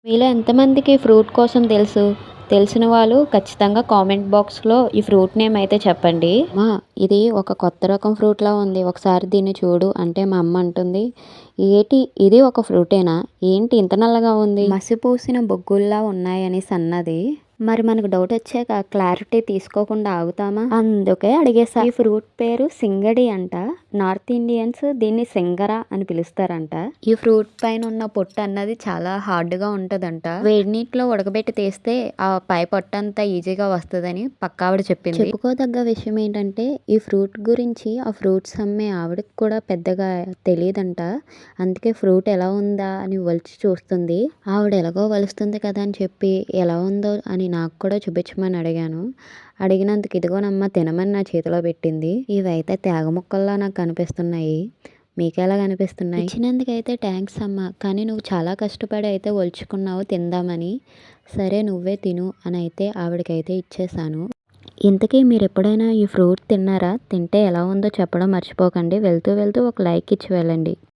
మీలో ఎంతమందికి ఫ్రూట్ కోసం తెలుసు? తెలిసిన వాళ్ళు ఖచ్చితంగా కామెంట్ బాక్స్‌లో ఈ ఫ్రూట్ నేమ్ అయితే చెప్పండి. అమ్మా! ఇది ఒక కొత్త రకం ఫ్రూట్‌లా ఉంది. ఒకసారి దీన్ని చూడు అంటే మా అమ్మ అంటుంది. ఏటి ఇది ఒక ఫ్రూటేనా? ఏంటి ఇంత నల్లగా ఉంది? మసిపూసిన బొగ్గుల్లా ఉన్నాయనేసి అన్నది. మరి మనకు డౌట్ వచ్చాక క్లారిటీ తీసుకోకుండా ఆగుతామా? అందుకే అడిగేసా. ఈ ఫ్రూట్ పేరు సింగడి అంట. నార్త్ ఇండియన్స్ దీన్ని సింగర అని పిలుస్తారంట. ఈ ఫ్రూట్ పైన ఉన్న పొట్టు అన్నది చాలా హార్డ్‌గా ఉంటదంట. వేడి నీటిలో ఉడకబెట్టి తీస్తే ఆ పై పొట్టంతా ఈజీగా వస్తదని పక్కావిడ చెప్పింది. చెప్పుకోదగ్గ విషయం ఏంటంటే ఈ ఫ్రూట్ గురించి ఆ ఫ్రూట్స్ అమ్మే ఆవిడకి కూడా పెద్దగా తెలీదంట. అందుకే ఫ్రూట్ ఎలా ఉందా అని ఒలిచి చూస్తుంది. ఆవిడ ఎలాగో వలుస్తుంది కదా అని చెప్పి ఎలా ఉందో అని నాకు కూడా చూపించమని అడిగాను. అడిగినందుకు ఇదిగోనమ్మా తినమని నా చేతిలో పెట్టింది. ఇవైతే తేగ ముక్కల్లా నాకు కనిపిస్తున్నాయి. మీకెలా కనిపిస్తున్నాయి? ఇచ్చినందుకైతే థ్యాంక్స్ అమ్మ. కానీ నువ్వు చాలా కష్టపడి అయితే ఒలుచుకున్నావు తిందామని. సరే నువ్వే తిను అని అయితే ఆవిడకైతే ఇచ్చేసాను. ఇంతకీ మీరు ఎప్పుడైనా ఈ ఫ్రూట్ తిన్నారా? తింటే ఎలా ఉందో చెప్పడం మర్చిపోకండి. వెళ్తూ వెళ్తూ ఒక లైక్ ఇచ్చి వెళ్ళండి.